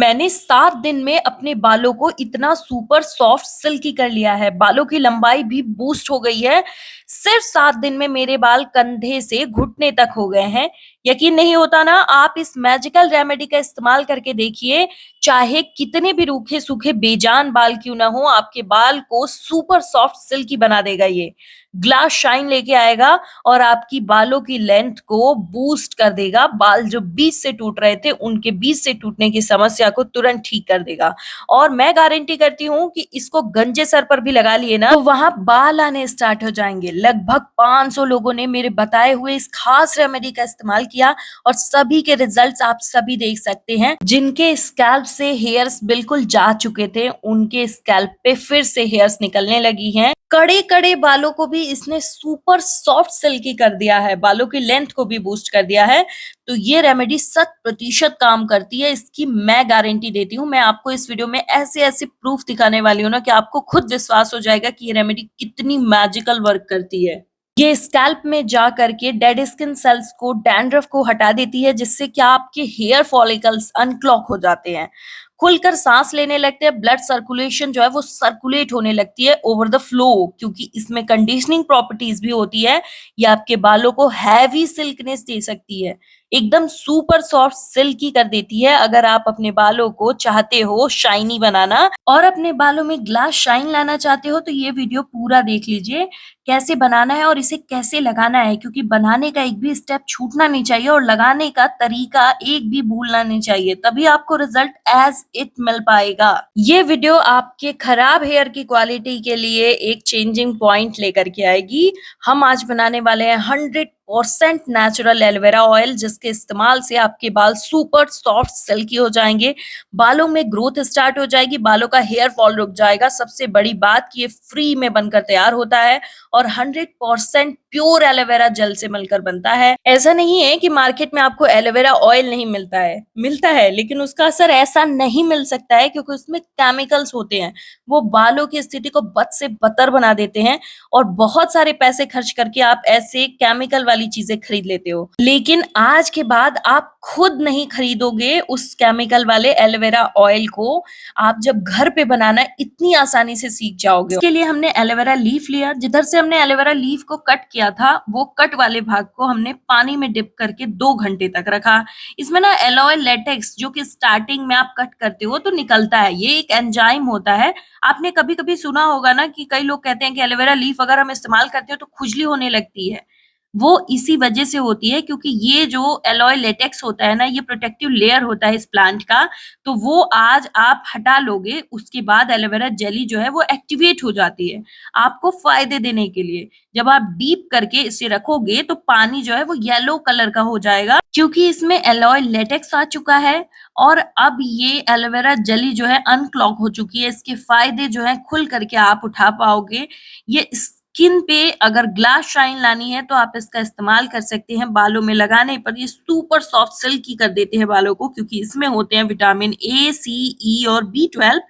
मैंने 7 दिन में अपने बालों को इतना सुपर सॉफ्ट सिल्की कर लिया है। बालों की लंबाई भी बूस्ट हो गई है। सिर्फ 7 दिन में मेरे बाल कंधे से घुटने तक हो गए हैं। यकीन नहीं होता ना? आप इस मैजिकल रेमेडी का इस्तेमाल करके देखिए। चाहे कितने भी रूखे-सूखे बेजान बाल क्यों ना हो, आपके बाल को सुपर सॉफ्ट सिल्की बना देगा ये। ग्लास शाइन लेके आएगा और आपकी बालों की लेंथ को बूस्ट कर देगा। बाल जो बीच से टूट रहे थे, उनके बीच से टूटने की समस्या को तुरंत ठीक कर देगा। और मैं गारंटी करती हूँ कि इसको गंजे सर पर भी लगा लिए ना, तो वहाँ बाल आने स्टार्ट हो जाएँगे। लगभग 500 लोगों ने मेरे बताए हुए इस खास रेमेडी का इस्तेमाल किया और सभी के रिजल्ट्स आप सभी देख सकते हैं। जिनके स्कैल्प से हेयर्स बिल्कुल जा चुके थे, उनके स्कैल्प पे फिर से हेयर्स निकलने लगी हैं। कड़े-कड़े बालों को भी इसने सुपर सॉफ्ट सिल्की कर दिया है, बालों की लेंथ को भी बूस्ट कर दिया है। तो ये रेमेडी 100% काम करती है, इसकी मैं गारंटी देती हूँ। मैं आपको इस वीडियो में ऐसे-ऐसे प्रूफ दिखाने वाली हूँ ना कि आपको खुद विश्वास हो जाएगा कि ये रेमेडी कितनी मैजिकल वर्क करती है। ये स्कैल्प में जा करके डेड स्किन सेल्स को, डैंड्रफ को हटा देती है, जिससे क्या आपके हेयर फॉलिकल्स अनक्लॉक हो जाते हैं, खुलकर सांस लेने लगते हैं, ब्लड सर्कुलेशन जो है वो सर्कुलेट होने लगती है ओवर द फ्लो, क्योंकि इसमें कंडीशनिंग प्रॉपर्टीज भी होती है। ये आपके बालों को हैवी सिल्कनेस दे सकती है, एकदम सुपर सॉफ्ट सिल्की कर देती है। अगर आप अपने बालों को चाहते हो शाइनी बनाना और अपने बालों में ग्लास शाइन लाना चाहते हो, तो ये वीडियो पूरा देख लीजिए, कैसे बनाना है और इसे कैसे लगाना है, क्योंकि बनाने का एक भी स्टेप छूटना नहीं चाहिए और लगाने का तरीका एक भी भूलना नहीं चाहिए, तभी आपको रिजल्ट एज इट मिल पाएगा। ये वीडियो आपके खराब हेयर की क्वालिटी के लिए एक चेंजिंग पॉइंट लेकर के आएगी। हम आज बनाने वाले हैं 100% नेचुरल एलोवेरा ऑयल, जिसके इस्तेमाल से आपके बाल सुपर सॉफ्ट सिल्की हो जाएंगे, बालों में ग्रोथ स्टार्ट हो जाएगी, बालों का हेयर फॉल रुक जाएगा। सबसे बड़ी बात कि ये फ्री में बनकर तैयार होता है और 100% प्योर एलोवेरा जेल से मिलकर बनता है। ऐसा नहीं है कि मार्केट में आपको एलोवेरा ऑयल नहीं मिलता है, लेकिन उसका असर ऐसा नहीं मिल सकता है क्योंकि उसमें केमिकल्स होते हैं। वो बालों की स्थिति को बद से बदतर बना देते हैं और बहुत सारे पैसे खर्च करके आप ऐसे केमिकल वाली चीजें खरीद लेते हो, लेकिन आज के बाद आप खुद नहीं खरीदोगे उस केमिकल वाले एलोवेरा ऑयल को। आप जब घर पे बनाना इतनी आसानी से सीख जाओगे। इसके लिए हमने एलोवेरा लीफ लिया, जिधर से हमने एलोवेरा लीफ को कट किया था, वो कट वाले भाग को हमने पानी में डिप करके 2 घंटे तक रखा। इसमें ना एलॉय लेटेक्स, जो कि स्टार्टिंग में आप कट करते हो तो निकलता है, ये एक एंजाइम होता है। आपने कभी-कभी सुना होगा ना कि कई लोग कहते हैं कि एलोवेरा लीफ अगर हम इस्तेमाल करते हो तो खुजली होने लगती है। वो इसी वजह से होती है क्योंकि ये जो एलॉय लेटेक्स होता है ना, ये प्रोटेक्टिव लेयर होता है इस प्लांट का, तो वो आज आप हटा लोगे, उसके बाद एलोवेरा जेली जो है वो एक्टिवेट हो जाती है आपको फायदे देने के लिए। जब आप डीप करके इसे रखोगे तो पानी जो है वो येलो कलर का हो जाएगा, क्योंकि इसमें एलॉय लेटेक्स आ चुका है और अब ये एलोवेरा जेली जो है अनक्लॉग हो चुकी है। इसके फायदे जो है खुल करके आप उठा पाओगे। ये स्किन पे अगर ग्लास शाइन लानी है तो आप इसका इस्तेमाल कर सकते हैं। बालों में लगाने पर ये सुपर सॉफ्ट सिल्की कर देते हैं बालों को, क्योंकि इसमें होते हैं विटामिन ए, सी, ई और B12,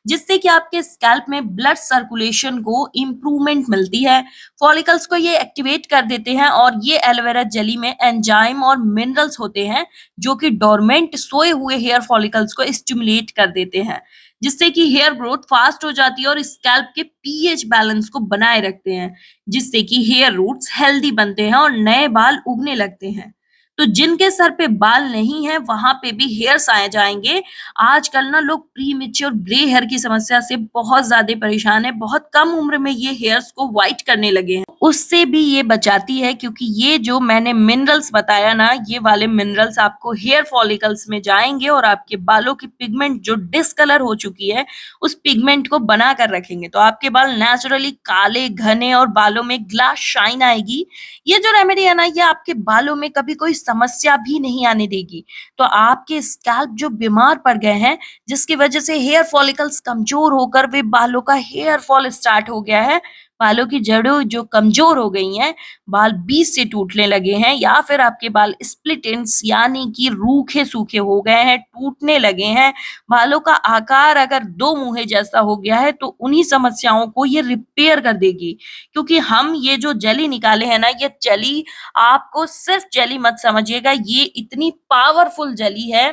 जिससे कि आपके स्कैल्प में ब्लड सर्कुलेशन को इम्प्रूवमेंट मिलती है। फॉलिकल्स को ये एक्टिवेट कर देते हैं और ये एलोवेरा जेली में एंजाइम और मिनरल्स होते हैं जो कि डोरमेंट सोए हुए हेयर फॉलिकल्स को स्टिमुलेट कर देते हैं, जिससे कि हेयर ग्रोथ फास्ट हो जाती है और स्कैल्प के पीएच बैलेंस को बनाए रखते हैं, जिससे कि हेयर रूट्स हेल्दी बनते हैं और नए बाल उगने लगते हैं। तो जिनके सर पे बाल नहीं है वहां पे भी हेयर्स आ जाएंगे। आजकल ना लोग प्रीमेच्योर ग्रे हेयर की समस्या से बहुत ज्यादा परेशान है, बहुत कम उम्र में ये हेयर्स को व्हाइट करने लगे हैं। उससे भी ये बचाती है, क्योंकि ये जो मैंने मिनरल्स बताया ना, ये वाले मिनरल्स आपको हेयर फॉलिकल्स में जाएंगे और आपके बालों की पिगमेंट जो डिसकलर हो चुकी है उस पिगमेंट को बना कर रखेंगे, तो आपके बाल नेचुरली काले घने और बालों में ग्लास शाइन आएगी। ये जो रेमेडी है ना, ये आपके बालों में कभी कोई समस्या भी नहीं आने देगी। तो आपके स्कैल्प जो बीमार पड़ गए हैं, जिसकी वजह से हेयर फॉलिकल्स कमजोर होकर वे बालों का हेयर फॉल स्टार्ट हो गया है, बालों की जड़ों जो कमजोर हो गई हैं, बाल बीच से टूटने लगे हैं, या फिर आपके बाल स्प्लिट एंड्स यानी कि रूखे सूखे हो गए हैं, टूटने लगे हैं, बालों का आकार अगर दो मुंहे जैसा हो गया है, तो उन्हीं समस्याओं को ये रिपेयर कर देगी। क्योंकि हम ये जो जेली निकाले हैं ना, ये जेली आपको सिर्फ जेली मत समझिएगा, ये इतनी पावरफुल जेली है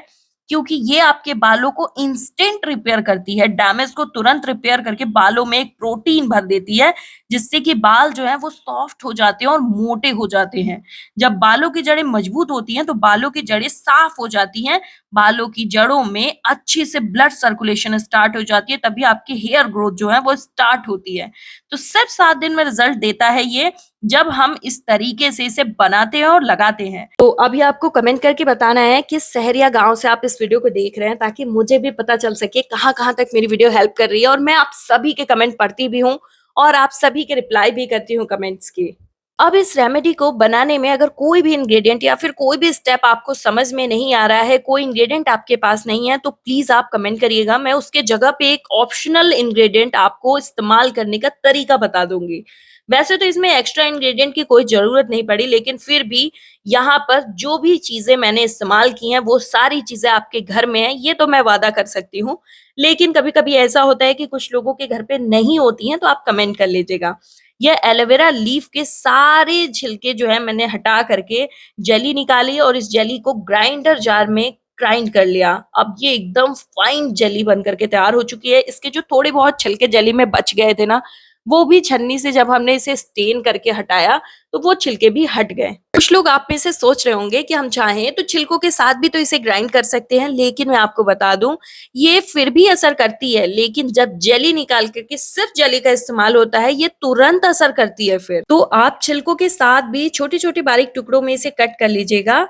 क्योंकि ये आपके बालों को इंस्टेंट रिपेयर करती है, डैमेज को तुरंत रिपेयर करके बालों में एक प्रोटीन भर देती है, जिससे कि बाल जो है वो सॉफ्ट हो जाते हैं और मोटे हो जाते हैं। जब बालों की जड़ें मजबूत होती हैं तो बालों की जड़ें साफ हो जाती हैं, बालों की जड़ों में अच्छे से ब्लड सर्कुलेशन स्टार्ट हो जाती है, तभी आपकी हेयर ग्रोथ जो है वो स्टार्ट होती है। तो सिर्फ 7 दिन में रिजल्ट देता है ये, जब हम इस तरीके से इसे बनाते हैं और लगाते हैं। तो अभी आपको कमेंट करके बताना है कि शहर या गाँव से आप इस वीडियो को देख रहे हैं, ताकि मुझे भी पता चल सके कहाँ-कहाँ तक मेरी वीडियो हेल्प कर रही है, और मैं आप सभी के कमेंट पढ़ती भी हूँ और आप सभी के रिप्लाई भी करती हूँ कमेंट्स की। अब इस रेमेडी को बनाने में अगर कोई भी इंग्रेडिएंट या फिर कोई भी स्टेप आपको समझ में नहीं आ रहा है, कोई इंग्रेडिएंट आपके पास नहीं है, तो प्लीज़ आप कमेंट करिएगा। मैं उसके जगह पे एक ऑप्शनल इंग्रेडिएंट आपको इस्तेमाल करने का तरीका बता दूँगी। वैसे तो इसमें एक्स्ट्रा इंग्रेडिएंट की कोई ज़रूरत नहीं पड़ी, लेकिन फिर भी यहाँ पर जो भी चीज़ें मैंने इस्तेमाल की हैं, वो सारी चीज़ें आपके घर में हैं, ये तो मैं वादा कर सकती हूँ। लेकिन कभी-कभी ऐसा होता है कि कुछ लोगों के घर पे नहीं होती हैं, तो आप कमेंट कर लीजिएगा। ये एलोवेरा लीफ के सारे छिलके जो है मैंने हटा करके जेली निकाली और इस जेली को ग्राइंडर जार में ग्राइंड कर लिया। अब ये एकदम फाइन जेली बन करके तैयार हो चुकी है। इसके जो थोड़े बहुत छिलके जेली में बच गए थे ना, वो भी छन्नी से जब हमने इसे स्टेन करके हटाया, तो वो छिलके भी हट गए। कुछ लोग आप में से सोच रहे होंगे कि हम चाहें तो छिलकों के साथ भी तो इसे ग्राइंड कर सकते हैं, लेकिन मैं आपको बता दूं, ये फिर भी असर करती है, लेकिन जब जेली निकाल करके सिर्फ जेली का इस्तेमाल होता है, ये तुरंत असर करती है फिर। तो आप छिलकों के साथ भी छोटे-छोटे बारीक टुकड़ों में इसे कट कर लीजिएगा,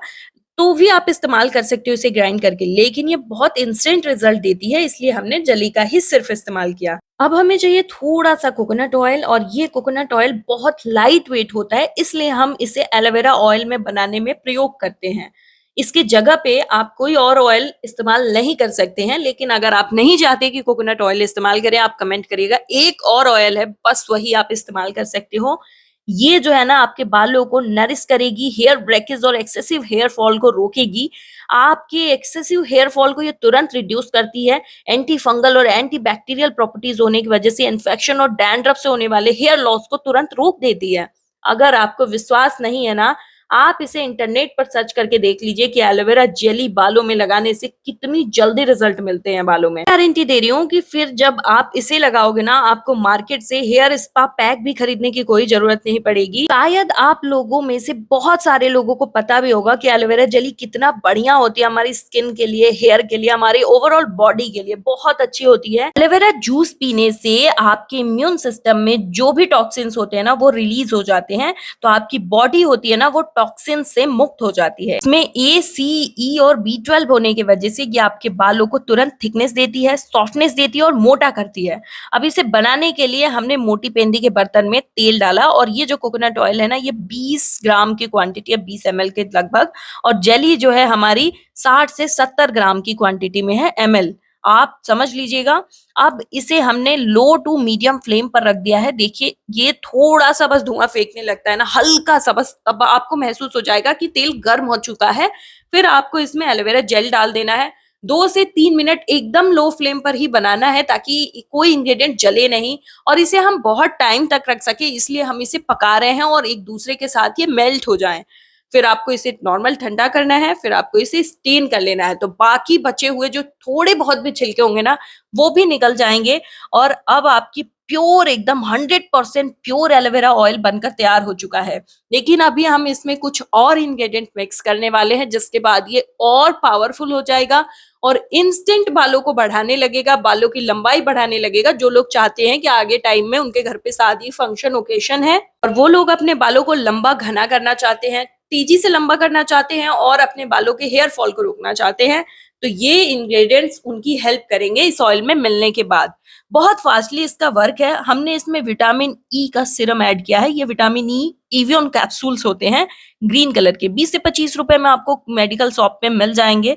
तो भी आप इस्तेमाल कर सकते हो इसे ग्राइंड करके, लेकिन ये बहुत इंस्टेंट रिजल्ट देती है, इसलिए हमने जेली का ही सिर्फ इस्तेमाल किया। अब हमें चाहिए थोड़ा-सा कोकोनट ऑयल, और ये कोकोनट ऑयल बहुत लाइट वेट होता है, इसलिए हम इसे एलोवेरा ऑयल में बनाने में प्रयोग करते हैं। इसकी जगह पे आप कोई और ऑयल इस्तेमाल नहीं कर सकते हैं, लेकिन अगर आप नहीं चाहते कि कोकोनट ऑयल इस्तेमाल करें, आप कमेंट करिएगा। एक और ऑयल है, बस वही आप इस्तेमाल कर सकते हो। ये जो है ना आपके बालों को नरिश करेगी, हेयर ब्रेकेज और एक्सेसिव हेयर फॉल को रोकेगी। आपके एक्सेसिव हेयर फॉल को ये तुरंत रिड्यूस करती है। एंटी फंगल और एंटी बैक्टीरियल प्रॉपर्टीज होने की वजह से इन्फेक्शन और डैंड्रफ से होने वाले हेयर लॉस को तुरंत रोक देती है। अगर आपको विश्वास नहीं है ना, आप इसे इंटरनेट पर सर्च करके देख लीजिए कि एलोवेरा जेली बालों में लगाने से कितनी जल्दी रिजल्ट मिलते हैं बालों में। गारंटी दे रही हूँ कि फिर जब आप इसे लगाओगे ना, आपको मार्केट से हेयर स्पा पैक भी खरीदने की कोई जरूरत नहीं पड़ेगी। शायद आप लोगों में से बहुत सारे लोगों को पता भी होगा कि एलोवेरा जेली कितना बढ़िया होती है हमारी स्किन के लिए, हेयर के लिए, हमारी ओवरऑल बॉडी के लिए बहुत अच्छी होती है। एलोवेरा जूस पीने से आपके इम्यून सिस्टम में जो भी टॉक्सिन्स होते हैं ना, वो रिलीज हो जाते हैं, तो आपकी बॉडी होती है ना, वो टॉक्सिन से मुक्त हो जाती है। इसमें ए, सी, ई और B12 होने की वजह से ये आपके बालों को तुरंत थिकनेस देती है, सॉफ्टनेस देती है और मोटा करती है। अब इसे बनाने के लिए हमने मोटी पेंदी के बर्तन में तेल डाला, और ये जो कोकोनट ऑयल है ना, ये 20 ग्राम की क्वांटिटी है, 20 ml के लगभग, और जेली जो है हमारी 60 से 70 ग्राम की क्वांटिटी में है, ml। आप समझ लीजिएगा। अब इसे हमने लो टू मीडियम फ्लेम पर रख दिया है। देखिए ये थोड़ा-सा बस धुआँ फेंकने लगता है ना, हल्का-सा बस, तब आपको महसूस हो जाएगा कि तेल गर्म हो चुका है। फिर आपको इसमें एलोवेरा जेल डाल देना है। 2 से 3 मिनट एकदम लो फ्लेम पर ही बनाना है, ताकि कोई इंग्रीडिएंट जले नहीं, और इसे हम बहुत टाइम तक रख सकें, इसलिए हम इसे पका रहे हैं और एक दूसरे के साथ ये मेल्ट हो जाएँ। फिर आपको इसे नॉर्मल ठंडा करना है, फिर आपको इसे स्टेन कर लेना है, तो बाकी बचे हुए जो थोड़े बहुत भी छिलके होंगे ना, वो भी निकल जाएँगे, और अब आपकी प्योर एकदम 100% प्योर एलोवेरा ऑयल बनकर तैयार हो चुका है। लेकिन अभी हम इसमें कुछ और इंग्रीडिएंट मिक्स करने वाले हैं, जिसके बाद ये और पावरफुल हो जाएगा और इंस्टेंट बालों को बढ़ाने लगेगा, बालों की लंबाई बढ़ाने लगेगा। जो लोग चाहते हैं कि आगे टाइम में उनके घर पे शादी, फंक्शन, ओकेशन है, और वो लोग अपने बालों को लंबा घना करना चाहते हैं, तेजी से लंबा करना चाहते हैं, और अपने बालों के हेयर फॉल को रोकना चाहते हैं, तो ये इंग्रेडिएंट्स उनकी हेल्प करेंगे इस ऑयल में मिलने के बाद। बहुत फास्टली इसका वर्क है। हमने इसमें विटामिन ई का सीरम ऐड किया है। ये विटामिन ई एवियन कैप्सूल्स होते हैं, ग्रीन कलर के, 20 से 25 रुपए में आपको मेडिकल शॉप में मिल जाएंगे।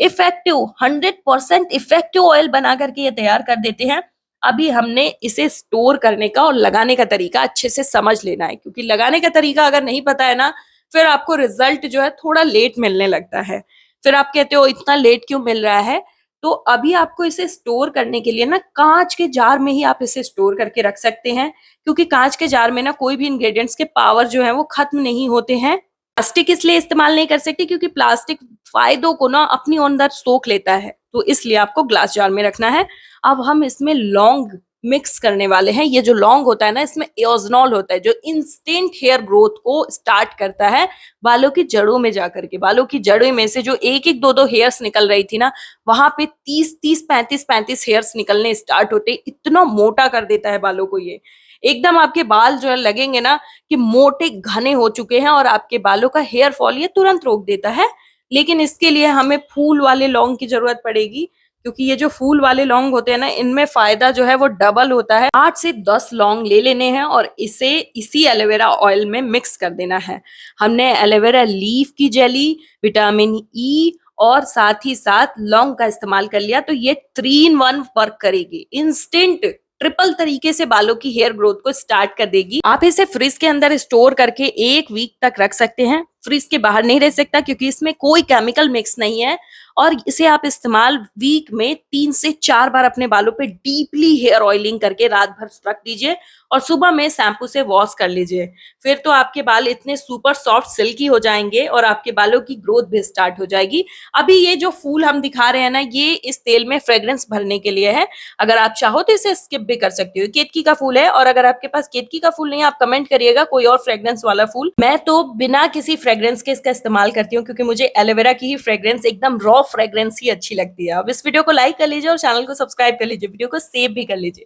इफेक्टिव 100% इफेक्टिव ऑयल बना करके ये तैयार कर देते हैं। अभी हमने इसे स्टोर करने का और लगाने का तरीका अच्छे से समझ लेना है, क्योंकि लगाने का तरीका अगर नहीं पता है ना, फिर आपको रिजल्ट जो है थोड़ा लेट मिलने लगता है। फिर आप कहते हो इतना लेट क्यों मिल रहा है? तो अभी आपको इसे स्टोर करने के लिए ना, कांच के जार में ही आप इसे स्टोर करके रख सकते हैं, क्योंकि कांच के जार में ना कोई भी इंग्रेडिएंट्स के पावर जो है वो खत्म नहीं होते हैं। प्लास्टिक इसलिए इस्तेमाल नहीं कर सकते क्योंकि प्लास्टिक फायदों को ना अपनी अंदर सोख लेता है, तो इसलिए आपको ग्लास जार में रखना है। अब हम इसमें लौंग मिक्स करने वाले हैं। ये जो लौंग होता है ना, इसमें एओजोनॉल होता है जो इंस्टेंट हेयर ग्रोथ को स्टार्ट करता है बालों की जड़ों में जाकर के। बालों की जड़ों में से जो एक एक दो दो हेयर्स निकल रही थी ना, वहां पे 30-30, 35-35 हेयर्स निकलने स्टार्ट होते। इतना मोटा कर देता है बालों को ये। एकदम आपके बाल जो है लगेंगे ना कि मोटे घने हो चुके हैं, और आपके बालों का हेयर फॉल ये तुरंत रोक देता है। लेकिन इसके लिए हमें फूल वाले लौंग की जरूरत पड़ेगी, क्योंकि ये जो फूल वाले लौंग होते हैं ना, इनमें फायदा जो है वो डबल होता है। 8 से 10 लौंग ले लेने हैं और इसे इसी एलोवेरा ऑयल में मिक्स कर देना है। हमने एलोवेरा लीफ की जेली, विटामिन ई और साथ ही साथ लौंग का इस्तेमाल कर लिया, तो ये 3 इन 1 वर्क करेगी। इंस्टेंट ट्रिपल तरीके से बालों की हेयर ग्रोथ को स्टार्ट कर देगी। आप इसे फ्रिज के अंदर स्टोर करके 1 वीक तक रख सकते हैं। फ्रिज के बाहर नहीं रह सकता क्योंकि इसमें कोई केमिकल मिक्स नहीं है, और इसे आप इस्तेमाल वीक में 3 से 4 बार अपने बालों पे डीपली हेयर ऑयलिंग करके रात भर रख दीजिए और सुबह में शैम्पू से वॉश कर लीजिए। फिर तो आपके बाल इतने सुपर सॉफ्ट सिल्की हो जाएंगे और आपके बालों की ग्रोथ भी स्टार्ट हो जाएगी। अभी ये जो फूल हम दिखा रहे हैं ना, ये इस तेल में फ्रेग्रेंस भरने के लिए है। अगर आप चाहो तो इसे स्किप भी कर सकते हो। केतकी का फूल है, और अगर आपके पास केतकी का फूल नहीं है, आप कमेंट करिएगा कोई और फ्रेग्रेंस वाला फूल। मैं तो बिना किसी फ्रेग्रेंस के इसका इस्तेमाल करती हूँ क्योंकि मुझे एलोवेरा की ही फ्रेग्रेंस, एकदम रॉ फ्रेग्रेंस ही अच्छी लगती है। अब इस वीडियो को लाइक कर लीजिए और चैनल को सब्सक्राइब कर लीजिए, वीडियो को सेव भी कर लीजिए।